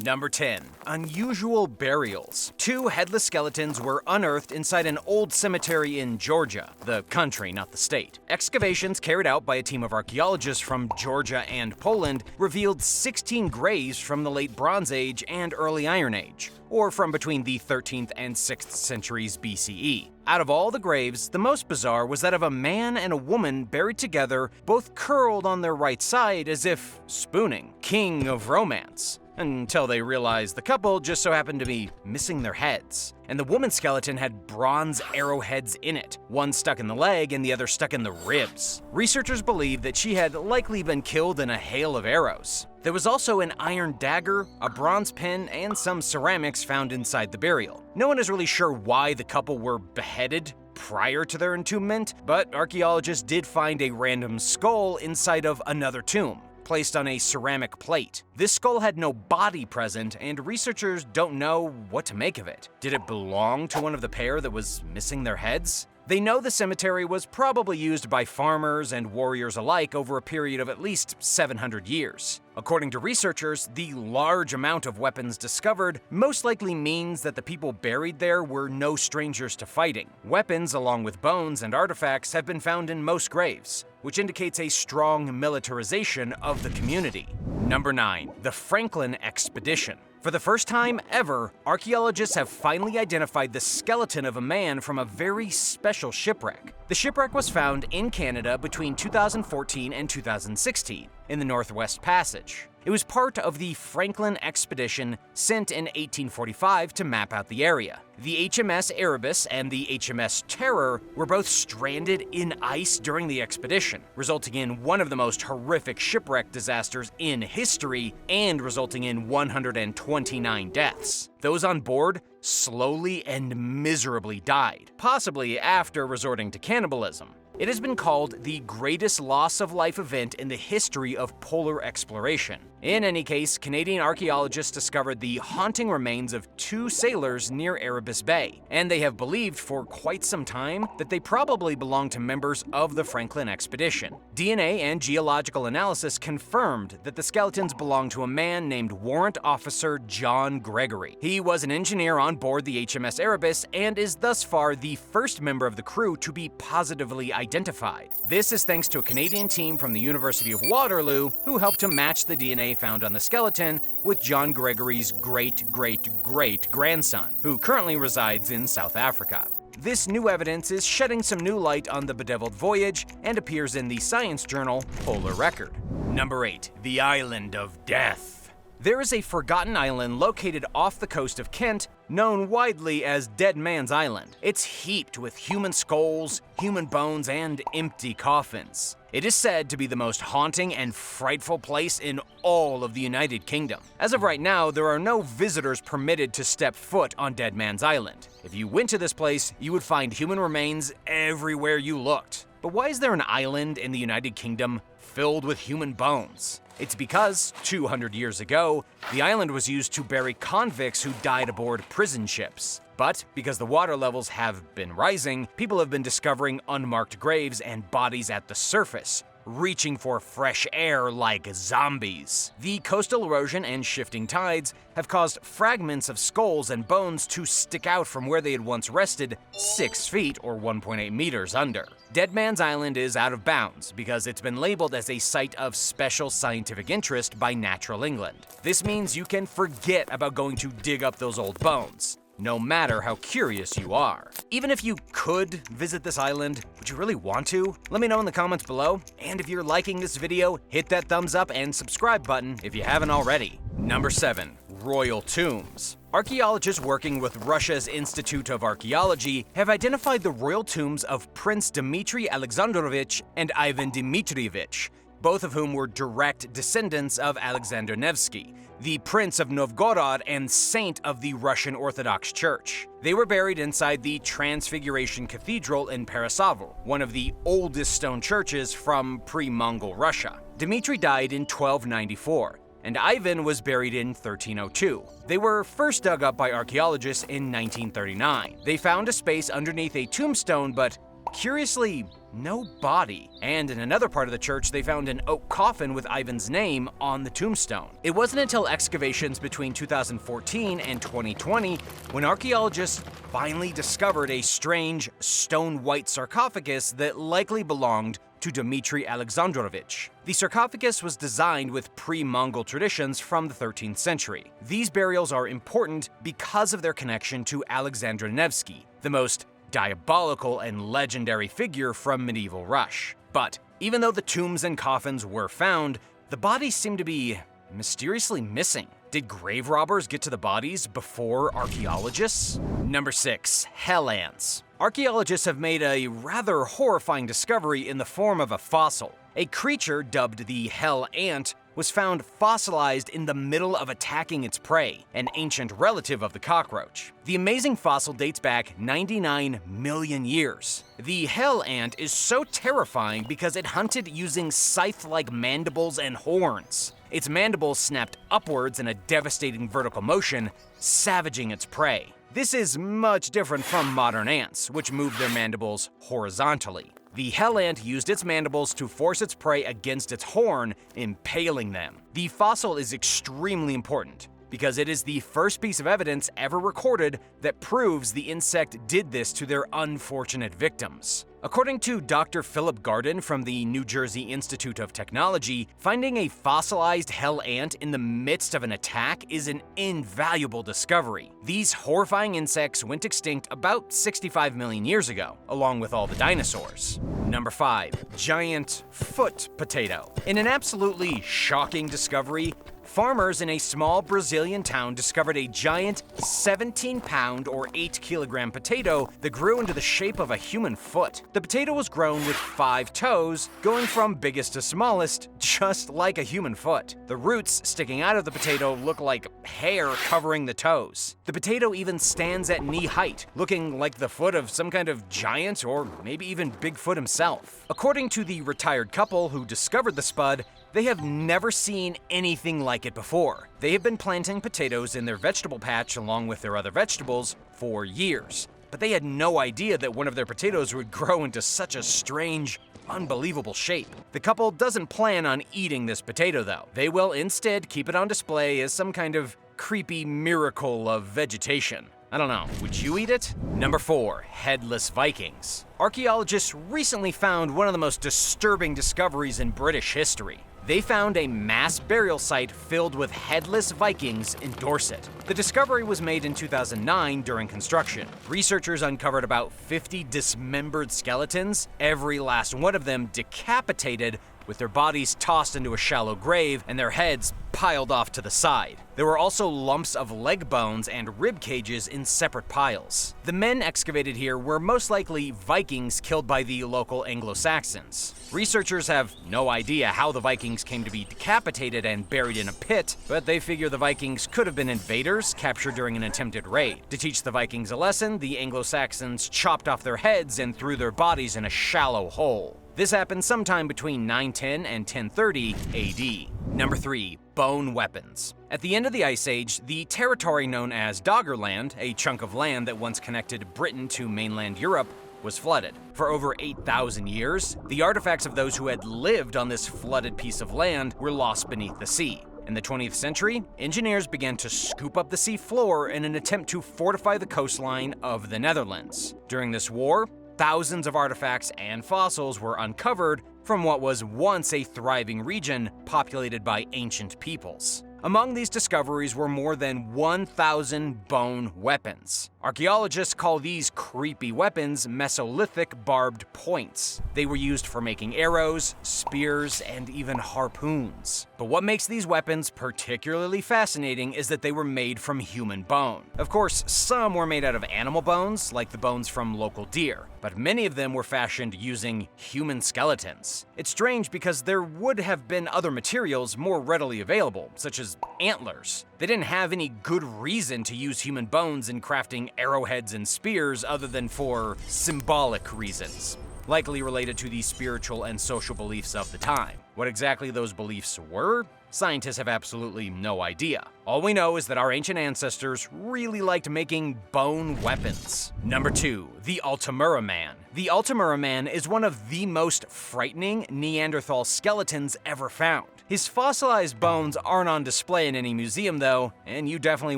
Number 10. Unusual burials. Two headless skeletons were unearthed inside an old cemetery in Georgia, the country, not the state. Excavations carried out by a team of archaeologists from Georgia and Poland revealed 16 graves from the late Bronze Age and early Iron Age, or from between the 13th and 6th centuries BCE. Out of all the graves, the most bizarre was that of a man and a woman buried together, both curled on their right side as if spooning. King of romance. Until they realized the couple just so happened to be missing their heads. And the woman's skeleton had bronze arrowheads in it, one stuck in the leg and the other stuck in the ribs. Researchers believe that she had likely been killed in a hail of arrows. There was also an iron dagger, a bronze pin, and some ceramics found inside the burial. No one is really sure why the couple were beheaded prior to their entombment, but archaeologists did find a random skull inside of another tomb, placed on a ceramic plate. This skull had no body present, and researchers don't know what to make of it. Did it belong to one of the pair that was missing their heads? They know the cemetery was probably used by farmers and warriors alike over a period of at least 700 years. According to researchers, the large amount of weapons discovered most likely means that the people buried there were no strangers to fighting. Weapons, along with bones and artifacts, have been found in most graves, which indicates a strong militarization of the community. Number 9. The Franklin Expedition. For the first time ever, archaeologists have finally identified the skeleton of a man from a very special shipwreck. The shipwreck was found in Canada between 2014 and 2016, in the Northwest Passage. It was part of the Franklin Expedition sent in 1845 to map out the area. The HMS Erebus and the HMS Terror were both stranded in ice during the expedition, resulting in one of the most horrific shipwreck disasters in history and resulting in 129 deaths. Those on board slowly and miserably died, possibly after resorting to cannibalism. It has been called the greatest loss of life event in the history of polar exploration. In any case, Canadian archaeologists discovered the haunting remains of two sailors near Erebus Bay, and they have believed for quite some time that they probably belonged to members of the Franklin expedition. DNA and geological analysis confirmed that the skeletons belonged to a man named Warrant Officer John Gregory. He was an engineer on board the HMS Erebus and is thus far the first member of the crew to be positively identified. This is thanks to a Canadian team from the University of Waterloo who helped to match the DNA found on the skeleton with John Gregory's great-great-great-grandson, who currently resides in South Africa. This new evidence is shedding some new light on the bedeviled voyage and appears in the science journal Polar Record. Number 8. The Island of Death. There is a forgotten island located off the coast of Kent, known widely as Dead Man's Island. It's heaped with human skulls, human bones, and empty coffins. It is said to be the most haunting and frightful place in all of the United Kingdom. As of right now, there are no visitors permitted to step foot on Dead Man's Island. If you went to this place, you would find human remains everywhere you looked. But why is there an island in the United Kingdom filled with human bones? It's because, 200 years ago, the island was used to bury convicts who died aboard prison ships. But because the water levels have been rising, people have been discovering unmarked graves and bodies at the surface, reaching for fresh air like zombies. The coastal erosion and shifting tides have caused fragments of skulls and bones to stick out from where they had once rested 6 feet or 1.8 meters under. Dead Man's Island is out of bounds because it's been labeled as a site of special scientific interest by Natural England. This means you can forget about going to dig up those old bones, no matter how curious you are. Even if you could visit this island, would you really want to? Let me know in the comments below. And if you're liking this video, hit that thumbs up and subscribe button if you haven't already. Number 7. Royal Tombs. Archaeologists working with Russia's Institute of Archaeology have identified the royal tombs of Prince Dmitry Alexandrovich and Ivan Dmitrievich, both of whom were direct descendants of Alexander Nevsky, the Prince of Novgorod and saint of the Russian Orthodox Church. They were buried inside the Transfiguration Cathedral in Perasavl, one of the oldest stone churches from pre-Mongol Russia. Dmitry died in 1294, and Ivan was buried in 1302. They were first dug up by archaeologists in 1939. They found a space underneath a tombstone, but curiously, no body. And in another part of the church, they found an oak coffin with Ivan's name on the tombstone. It wasn't until excavations between 2014 and 2020 when archaeologists finally discovered a strange stone-white sarcophagus that likely belonged to Dmitry Alexandrovich. The sarcophagus was designed with pre-Mongol traditions from the 13th century. These burials are important because of their connection to Alexander Nevsky, the most diabolical and legendary figure from medieval Russia. But even though the tombs and coffins were found, the bodies seem to be mysteriously missing. Did grave robbers get to the bodies before archaeologists? Number 6. Hell ants. Archaeologists have made a rather horrifying discovery in the form of a fossil. A creature dubbed the hell ant was found fossilized in the middle of attacking its prey, an ancient relative of the cockroach. The amazing fossil dates back 99 million years. The hell ant is so terrifying because it hunted using scythe-like mandibles and horns. Its mandibles snapped upwards in a devastating vertical motion, savaging its prey. This is much different from modern ants, which move their mandibles horizontally. The hell ant used its mandibles to force its prey against its horn, impaling them. The fossil is extremely important because it is the first piece of evidence ever recorded that proves the insect did this to their unfortunate victims. According to Dr. Philip Garden from the New Jersey Institute of Technology, finding a fossilized hell ant in the midst of an attack is an invaluable discovery. These horrifying insects went extinct about 65 million years ago, along with all the dinosaurs. Number 5. Giant foot potato. In an absolutely shocking discovery, farmers in a small Brazilian town discovered a giant 17-pound or 8-kilogram potato that grew into the shape of a human foot. The potato was grown with 5 toes, going from biggest to smallest, just like a human foot. The roots sticking out of the potato look like hair covering the toes. The potato even stands at knee height, looking like the foot of some kind of giant or maybe even Bigfoot himself. According to the retired couple who discovered the spud, they have never seen anything like it before. They have been planting potatoes in their vegetable patch along with their other vegetables for years, but they had no idea that one of their potatoes would grow into such a strange, unbelievable shape. The couple doesn't plan on eating this potato though. They will instead keep it on display as some kind of creepy miracle of vegetation. I don't know, would you eat it? Number 4. Headless Vikings. Archaeologists recently found one of the most disturbing discoveries in British history. They found a mass burial site filled with headless Vikings in Dorset. The discovery was made in 2009 during construction. Researchers uncovered about 50 dismembered skeletons, every last one of them decapitated, with their bodies tossed into a shallow grave and their heads piled off to the side. There were also lumps of leg bones and rib cages in separate piles. The men excavated here were most likely Vikings killed by the local Anglo-Saxons. Researchers have no idea how the Vikings came to be decapitated and buried in a pit, but they figure the Vikings could have been invaders captured during an attempted raid. To teach the Vikings a lesson, the Anglo-Saxons chopped off their heads and threw their bodies in a shallow hole. This happened sometime between 910 and 1030 AD. Number 3. Bone weapons. At the end of the Ice Age, the territory known as Doggerland, a chunk of land that once connected Britain to mainland Europe, was flooded. For over 8,000 years, the artifacts of those who had lived on this flooded piece of land were lost beneath the sea. In the 20th century, engineers began to scoop up the sea floor in an attempt to fortify the coastline of the Netherlands. During this war, thousands of artifacts and fossils were uncovered from what was once a thriving region populated by ancient peoples. Among these discoveries were more than 1,000 bone weapons. Archaeologists call these creepy weapons Mesolithic barbed points. They were used for making arrows, spears, and even harpoons. But what makes these weapons particularly fascinating is that they were made from human bone. Of course, some were made out of animal bones, like the bones from local deer, but many of them were fashioned using human skeletons. It's strange because there would have been other materials more readily available, such as antlers. They didn't have any good reason to use human bones in crafting arrowheads and spears other than for symbolic reasons, likely related to the spiritual and social beliefs of the time. What exactly those beliefs were Scientists have absolutely no idea. All we know is that our ancient ancestors really liked making bone weapons. Number 2. The Altamura Man. The Altamura Man is one of the most frightening Neanderthal skeletons ever found. His fossilized bones aren't on display in any museum though, and you definitely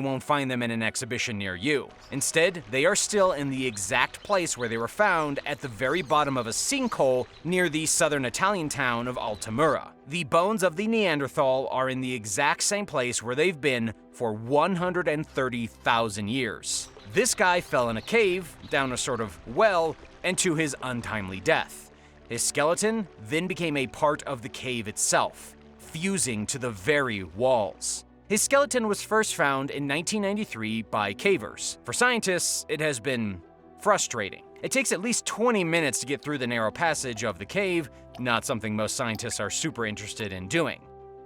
won't find them in an exhibition near you. Instead, they are still in the exact place where they were found, at the very bottom of a sinkhole near the southern Italian town of Altamura. The bones of the Neanderthal are in the exact same place where they've been for 130,000 years. This guy fell in a cave, down a sort of well, and to his untimely death. His skeleton then became a part of the cave itself, fusing to the very walls. His skeleton was first found in 1993 by cavers. For scientists, it has been frustrating. It takes at least 20 minutes to get through the narrow passage of the cave, not something most scientists are super interested in doing.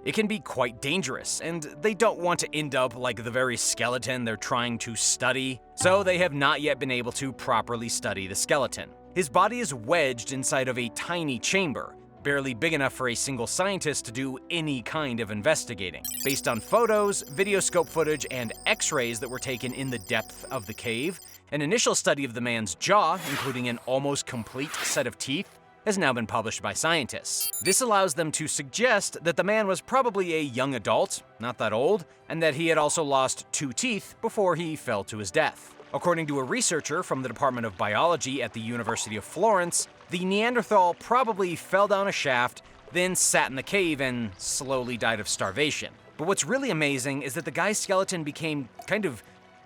It can be quite dangerous, and they don't want to end up like the very skeleton they're trying to study, so they have not yet been able to properly study the skeleton. His body is wedged inside of a tiny chamber, barely big enough for a single scientist to do any kind of investigating. Based on photos, videoscope footage, and x-rays that were taken in the depth of the cave, an initial study of the man's jaw, including an almost complete set of teeth, has now been published by scientists. This allows them to suggest that the man was probably a young adult, not that old, and that he had also lost 2 teeth before he fell to his death. According to a researcher from the Department of Biology at the University of Florence, the Neanderthal probably fell down a shaft, then sat in the cave and slowly died of starvation. But what's really amazing is that the guy's skeleton became kind of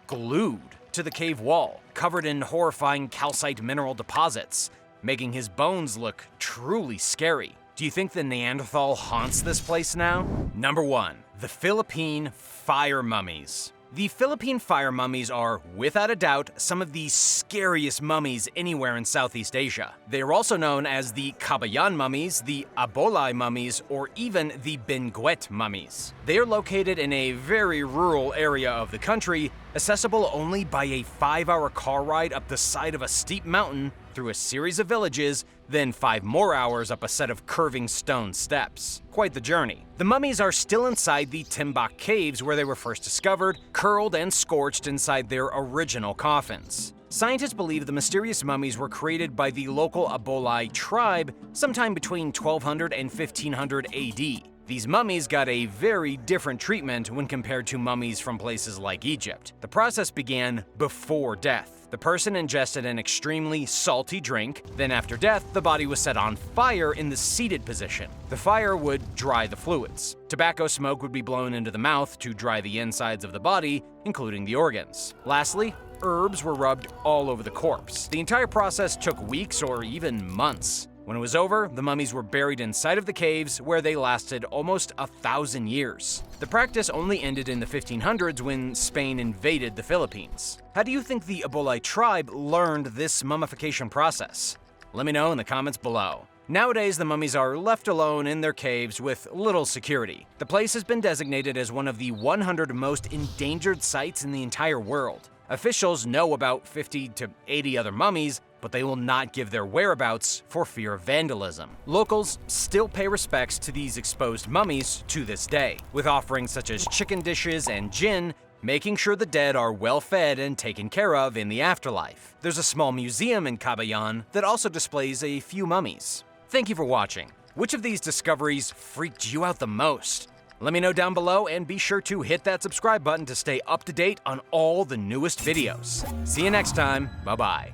glued to the cave wall, covered in horrifying calcite mineral deposits, making his bones look truly scary. Do you think the Neanderthal haunts this place now? Number 1. The Philippine Fire Mummies. The Philippine fire mummies are, without a doubt, some of the scariest mummies anywhere in Southeast Asia. They are also known as the Kabayan mummies, the Abolay mummies, or even the Benguet mummies. They are located in a very rural area of the country, accessible only by a 5-hour car ride up the side of a steep mountain through a series of villages, then 5 more hours up a set of curving stone steps. Quite the journey. The mummies are still inside the Timbuk caves where they were first discovered, curled and scorched inside their original coffins. Scientists believe the mysterious mummies were created by the local Abolay tribe sometime between 1200 and 1500 AD. These mummies got a very different treatment when compared to mummies from places like Egypt. The process began before death. The person ingested an extremely salty drink, then after death, the body was set on fire in the seated position. The fire would dry the fluids. Tobacco smoke would be blown into the mouth to dry the insides of the body, including the organs. Lastly, herbs were rubbed all over the corpse. The entire process took weeks or even months. When it was over, the mummies were buried inside of the caves, where they lasted almost 1,000 years. The practice only ended in the 1500s when Spain invaded the Philippines. How do you think the Abolay tribe learned this mummification process? Let me know in the comments below. Nowadays, the mummies are left alone in their caves with little security. The place has been designated as one of the 100 most endangered sites in the entire world. Officials know about 50 to 80 other mummies, but they will not give their whereabouts for fear of vandalism. Locals still pay respects to these exposed mummies to this day, with offerings such as chicken dishes and gin, making sure the dead are well fed and taken care of in the afterlife. There's a small museum in Kabayan that also displays a few mummies. Thank you for watching. Which of these discoveries freaked you out the most? Let me know down below, and be sure to hit that subscribe button to stay up to date on all the newest videos. See you next time. Bye-bye.